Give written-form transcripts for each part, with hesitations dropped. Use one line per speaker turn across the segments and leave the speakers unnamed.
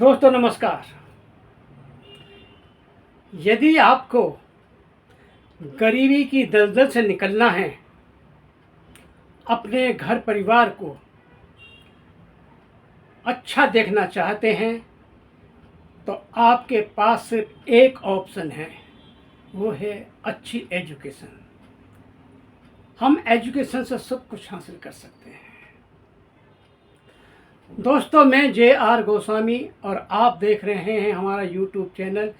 दोस्तों नमस्कार। यदि आपको गरीबी की दलदल से निकलना है, अपने घर परिवार को अच्छा देखना चाहते हैं, तो आपके पास सिर्फ एक ऑप्शन है, वो है अच्छी एजुकेशन। हम एजुकेशन से सब कुछ हासिल कर सकते हैं। दोस्तों मैं जे.आर. गोस्वामी और आप देख रहे हैं हमारा YouTube channel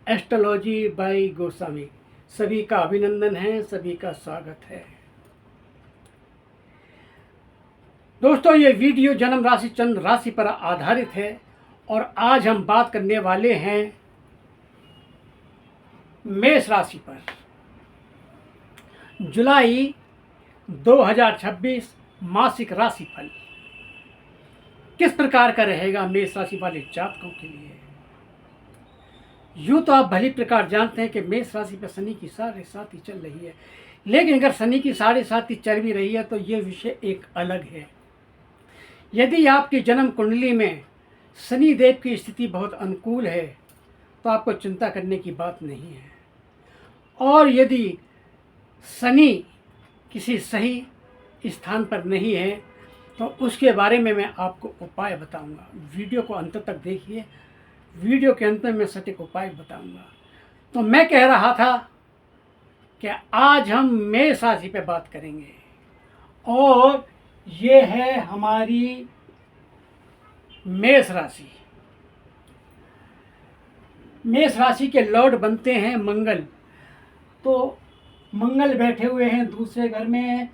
astrology by Goswami. सभी का अभिनंदन है, सभी का स्वागत है। दोस्तों ये वीडियो जन्म राशि चंद्र राशि पर आधारित है और आज हम बात करने वाले हैं मेष राशि पर। जुलाई 2026 मासिक राशिफल किस प्रकार का रहेगा मेष राशि वाले जातकों के लिए। यूँ तो आप भली प्रकार जानते हैं कि मेष राशि पर शनि की 7.5 चल रही है, लेकिन अगर शनि की 7.5 चल भी रही है तो ये विषय एक अलग है। यदि आपकी जन्म कुंडली में शनि देव की स्थिति बहुत अनुकूल है तो आपको चिंता करने की बात नहीं है, और यदि शनि किसी सही स्थान पर नहीं है तो उसके बारे में मैं आपको उपाय बताऊंगा। वीडियो को अंत तक देखिए, वीडियो के अंत में मैं सटीक उपाय बताऊंगा। तो मैं कह रहा था कि आज हम मेष राशि पे बात करेंगे, और ये है हमारी मेष राशि। मेष राशि के लॉर्ड बनते हैं मंगल, तो मंगल बैठे हुए हैं दूसरे घर में।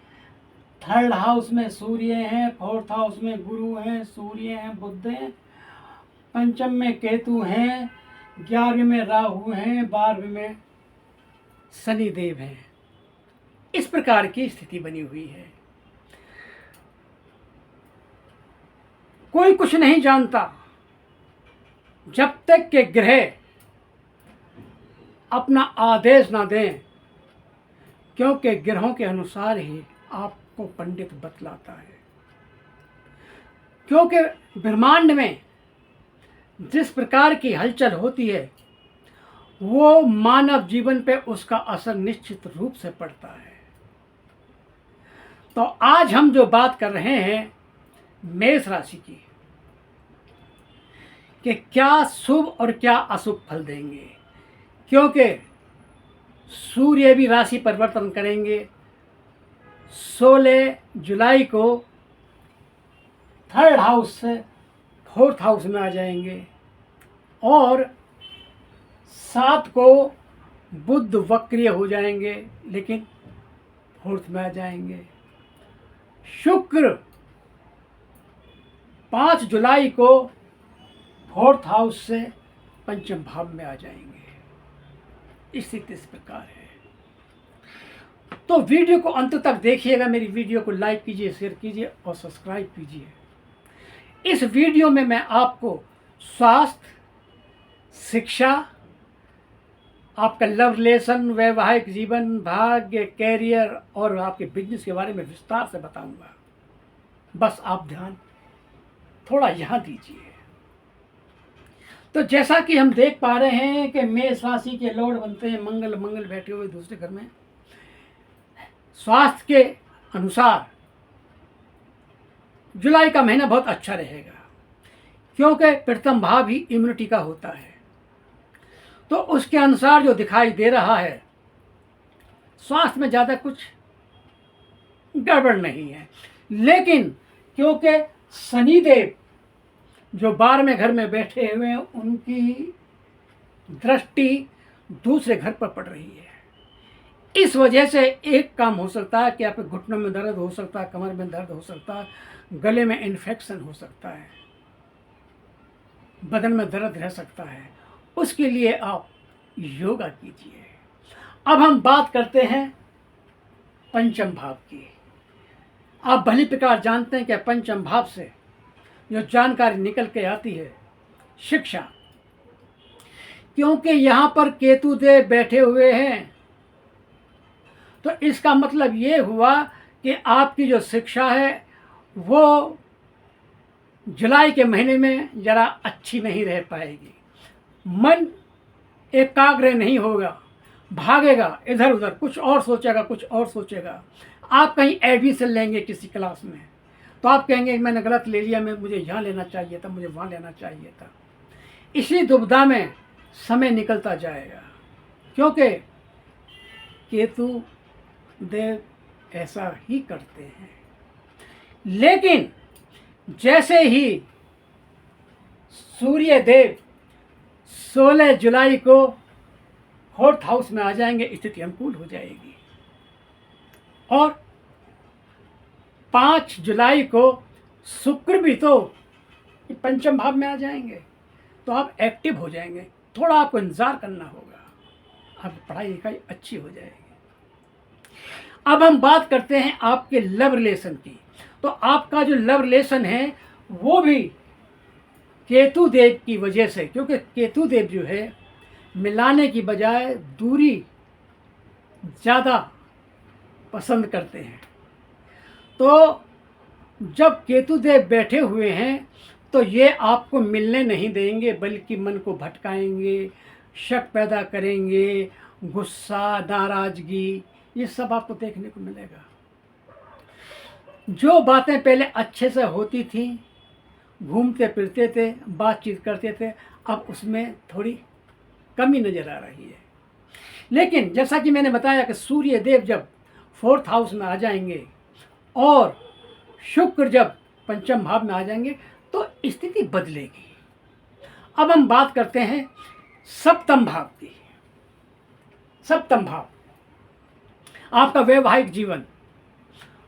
थर्ड हाउस में सूर्य हैं, फोर्थ हाउस में गुरु हैं, सूर्य हैं, बुध हैं, पंचम में केतु हैं, 11वें में राहु हैं, 12वें में शनि देव हैं। इस प्रकार की स्थिति बनी हुई है। कोई कुछ नहीं जानता जब तक के ग्रह अपना आदेश ना दें, क्योंकि ग्रहों के अनुसार ही आपको पंडित बतलाता है। क्योंकि ब्रह्मांड में जिस प्रकार की हलचल होती है वो मानव जीवन पे उसका असर निश्चित रूप से पड़ता है। तो आज हम जो बात कर रहे हैं मेष राशि की, कि क्या शुभ और क्या अशुभ फल देंगे, क्योंकि सूर्य भी राशि परिवर्तन करेंगे। 16 जुलाई को थर्ड हाउस से फोर्थ हाउस में आ जाएंगे, और 7 को बुध वक्रीय हो जाएंगे लेकिन फोर्थ में आ जाएंगे। शुक्र 5 जुलाई को फोर्थ हाउस से पंचम भाव में आ जाएंगे। स्थिति इस प्रकार है। तो वीडियो को अंत तक देखिएगा। मेरी वीडियो को लाइक कीजिए, शेयर कीजिए और सब्सक्राइब कीजिए। इस वीडियो में मैं आपको स्वास्थ्य, शिक्षा, आपका लव रिलेशन, वैवाहिक जीवन, भाग्य, कैरियर और आपके बिजनेस के बारे में विस्तार से बताऊंगा। बस आप ध्यान थोड़ा यहाँ दीजिए। तो जैसा कि हम देख पा रहे हैं कि मेष राशि के लॉर्ड बनते हैं मंगल। मंगल बैठे हुए दूसरे घर में। स्वास्थ्य के अनुसार जुलाई का महीना बहुत अच्छा रहेगा, क्योंकि प्रथम भाव ही इम्यूनिटी का होता है। तो उसके अनुसार जो दिखाई दे रहा है, स्वास्थ्य में ज़्यादा कुछ गड़बड़ नहीं है, लेकिन क्योंकि शनिदेव जो 12वें घर में बैठे हुए हैं उनकी दृष्टि दूसरे घर पर पड़ रही है। इस वजह से एक काम हो सकता है कि आपके घुटनों में दर्द हो सकता है, कमर में दर्द हो सकता है, गले में इन्फेक्शन हो सकता है, बदन में दर्द रह सकता है। उसके लिए आप योगा कीजिए। अब हम बात करते हैं पंचम भाव की। आप भली प्रकार जानते हैं कि पंचम भाव से जो जानकारी निकल के आती है, शिक्षा, क्योंकि यहाँ पर केतु देव बैठे हुए हैं, तो इसका मतलब ये हुआ कि आपकी जो शिक्षा है वो जुलाई के महीने में ज़रा अच्छी नहीं रह पाएगी। मन एकाग्र नहीं होगा, भागेगा इधर उधर, कुछ और सोचेगा, कुछ और सोचेगा। आप कहीं एडमिशन लेंगे किसी क्लास में तो आप कहेंगे मैंने गलत ले लिया, मुझे यहाँ लेना चाहिए था, मुझे वहाँ लेना चाहिए था। इसी दुविधा में समय निकलता जाएगा, क्योंकि केतु देव ऐसा ही करते हैं। लेकिन जैसे ही सूर्य देव 16 जुलाई को 4th हाउस में आ जाएंगे, स्थिति अनुकूल हो जाएगी। और 5 जुलाई को शुक्र भी तो पंचम भाव में आ जाएंगे, तो आप एक्टिव हो जाएंगे। थोड़ा आपको इंतजार करना होगा, आपकी पढ़ाई लिखाई अच्छी हो जाएगी। अब हम बात करते हैं आपके लव रिलेशन की। तो आपका जो लव रिलेशन है वो भी केतु देव की वजह से, क्योंकि केतु देव जो है मिलाने की बजाय दूरी ज़्यादा पसंद करते हैं। तो जब केतु देव बैठे हुए हैं तो ये आपको मिलने नहीं देंगे, बल्कि मन को भटकाएंगे, शक पैदा करेंगे, गुस्सा, नाराज़गी, ये सब आपको देखने को मिलेगा। जो बातें पहले अच्छे से होती थी, घूमते फिरते थे, बातचीत करते थे, अब उसमें थोड़ी कमी नज़र आ रही है। लेकिन जैसा कि मैंने बताया कि सूर्य देव जब 4th हाउस में आ जाएंगे और शुक्र जब पंचम भाव में आ जाएंगे तो स्थिति बदलेगी। अब हम बात करते हैं सप्तम भाव की। सप्तम भाव आपका वैवाहिक जीवन।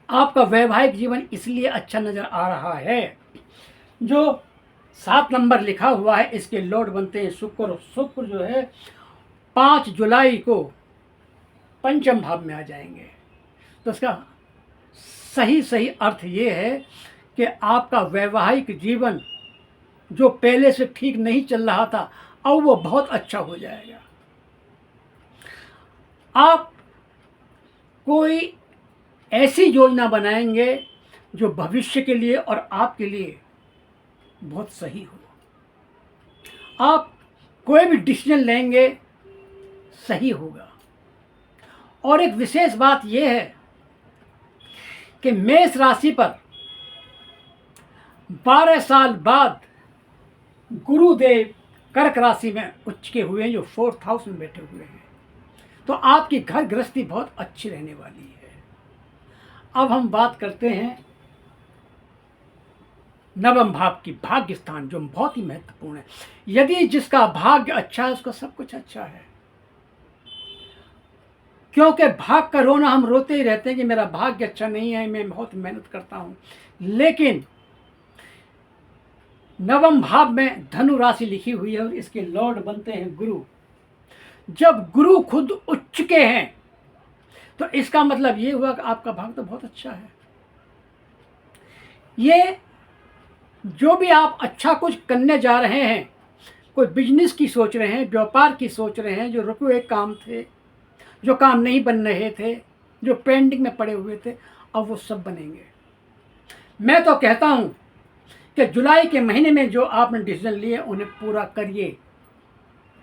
आपका वैवाहिक जीवन इसलिए अच्छा नज़र आ रहा है, जो 7 नंबर लिखा हुआ है इसके लॉर्ड बनते हैं शुक्र। शुक्र जो है 5 जुलाई को पंचम भाव में आ जाएंगे। तो इसका सही अर्थ ये है कि आपका वैवाहिक जीवन जो पहले से ठीक नहीं चल रहा था, अब वो बहुत अच्छा हो जाएगा। आप कोई ऐसी योजना बनाएंगे जो भविष्य के लिए और आपके लिए बहुत सही हो। आप कोई भी डिसीजन लेंगे सही होगा। और एक विशेष बात यह है कि मेष राशि पर 12 साल बाद गुरुदेव कर्क राशि में उच्च के हुए हैं, जो 4th हाउस में बैठे हुए हैं। तो आपकी घर गृहस्थी बहुत अच्छी रहने वाली है। अब हम बात करते हैं नवम भाव की, भाग्य स्थान, जो बहुत ही महत्वपूर्ण है। यदि जिसका भाग्य अच्छा है उसका सब कुछ अच्छा है, क्योंकि भाग का रोना हम रोते ही रहते हैं कि मेरा भाग्य अच्छा नहीं है, मैं बहुत मेहनत करता हूं। लेकिन नवम भाव में धनु राशि लिखी हुई है और इसके लॉर्ड बनते हैं गुरु। जब गुरु खुद उच्च के हैं तो इसका मतलब ये हुआ कि आपका भाग्य तो बहुत अच्छा है। ये जो भी आप अच्छा कुछ करने जा रहे हैं, कोई बिजनेस की सोच रहे हैं, व्यापार की सोच रहे हैं, जो रुके हुए काम थे, जो काम नहीं बन रहे थे, जो पेंडिंग में पड़े हुए थे, अब वो सब बनेंगे। मैं तो कहता हूं कि जुलाई के महीने में जो आपने डिसीजन लिए उन्हें पूरा करिए,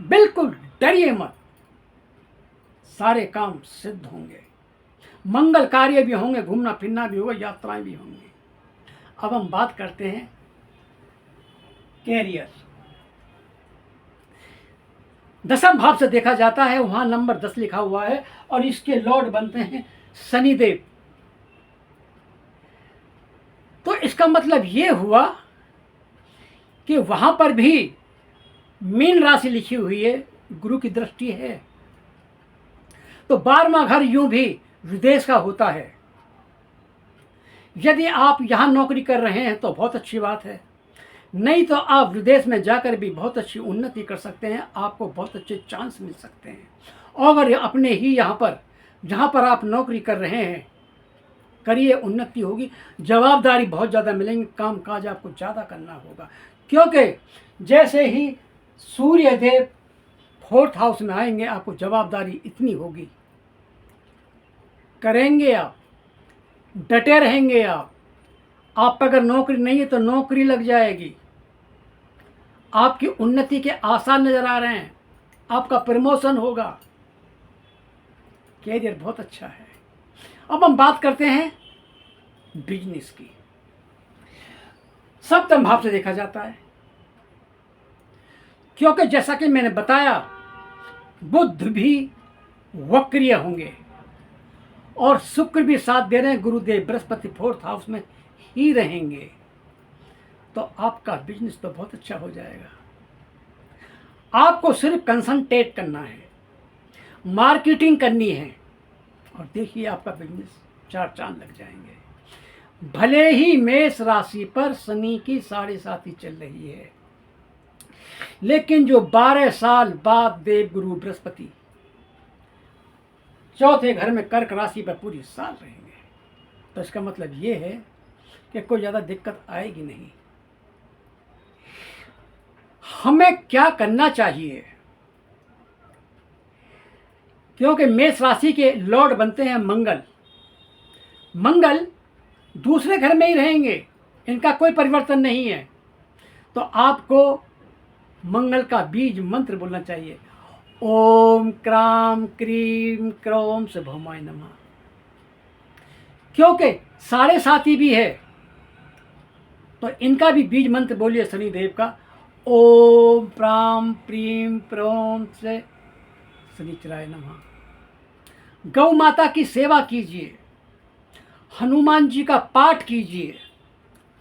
बिल्कुल डरिए मत। सारे काम सिद्ध होंगे, मंगल कार्य भी होंगे, घूमना फिरना भी होगा, यात्राएं भी होंगी। अब हम बात करते हैं कैरियर। 10वें भाव से देखा जाता है, वहां नंबर 10 लिखा हुआ है और इसके लॉर्ड बनते हैं शनिदेव। तो इसका मतलब ये हुआ कि वहां पर भी मीन राशि लिखी हुई है, गुरु की दृष्टि है। तो 12वां घर यूं भी विदेश का होता है। यदि आप यहां नौकरी कर रहे हैं तो बहुत अच्छी बात है, नहीं तो आप विदेश में जाकर भी बहुत अच्छी उन्नति कर सकते हैं, आपको बहुत अच्छे चांस मिल सकते हैं। और अगर अपने ही यहाँ पर जहाँ पर आप नौकरी कर रहे हैं करिए, उन्नति होगी, जवाबदारी बहुत ज़्यादा मिलेंगी, काम काज आपको ज़्यादा करना होगा। क्योंकि जैसे ही सूर्य देव 4th हाउस में आएंगे आपको जवाबदारी इतनी होगी, करेंगे आप, डटे रहेंगे आप, आप पर अगर नौकरी नहीं है तो नौकरी लग जाएगी, आपकी उन्नति के आसार नजर आ रहे हैं, आपका प्रमोशन होगा, कैरियर बहुत अच्छा है। अब हम बात करते हैं बिजनेस की। सप्तम भाव से देखा जाता है, क्योंकि जैसा कि मैंने बताया बुध भी वक्रीय होंगे और शुक्र भी साथ दे रहे हैं, गुरुदेव बृहस्पति 4th हाउस में ही रहेंगे, तो आपका बिजनेस तो बहुत अच्छा हो जाएगा। आपको सिर्फ कंसंट्रेट करना है, मार्केटिंग करनी है, और देखिए आपका बिजनेस 4 चांद लग जाएंगे। भले ही मेष राशि पर शनि की 7.5 चल रही है, लेकिन जो 12 साल बाद देव गुरु बृहस्पति चौथे घर में कर्क राशि पर पूरी साल रहेंगे, तो इसका मतलब ये है कि कोई ज़्यादा दिक्कत आएगी नहीं। हमें क्या करना चाहिए, क्योंकि मेष राशि के लॉर्ड बनते हैं मंगल। मंगल दूसरे घर में ही रहेंगे, इनका कोई परिवर्तन नहीं है, तो आपको मंगल का बीज मंत्र बोलना चाहिए, ओम क्राम क्रीम क्रोम से भौमाय नमः। क्योंकि 7.5 भी है, तो इनका भी बीज मंत्र बोलिए शनिदेव का, ओम प्राम प्रीम प्रोम से शनिचराय नमः। गौ माता की सेवा कीजिए, हनुमान जी का पाठ कीजिए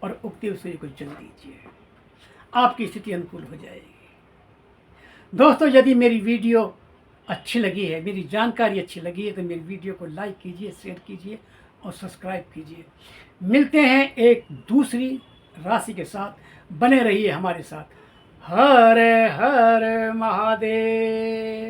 और उगते हुए सूर्य को जल दीजिए, आपकी स्थिति अनुकूल हो जाएगी। दोस्तों, यदि मेरी वीडियो अच्छी लगी है, मेरी जानकारी अच्छी लगी है, तो मेरी वीडियो को लाइक कीजिए, शेयर कीजिए और सब्सक्राइब कीजिए। मिलते हैं एक दूसरी राशि के साथ, बने रहिए हमारे साथ। हर हर महादेव।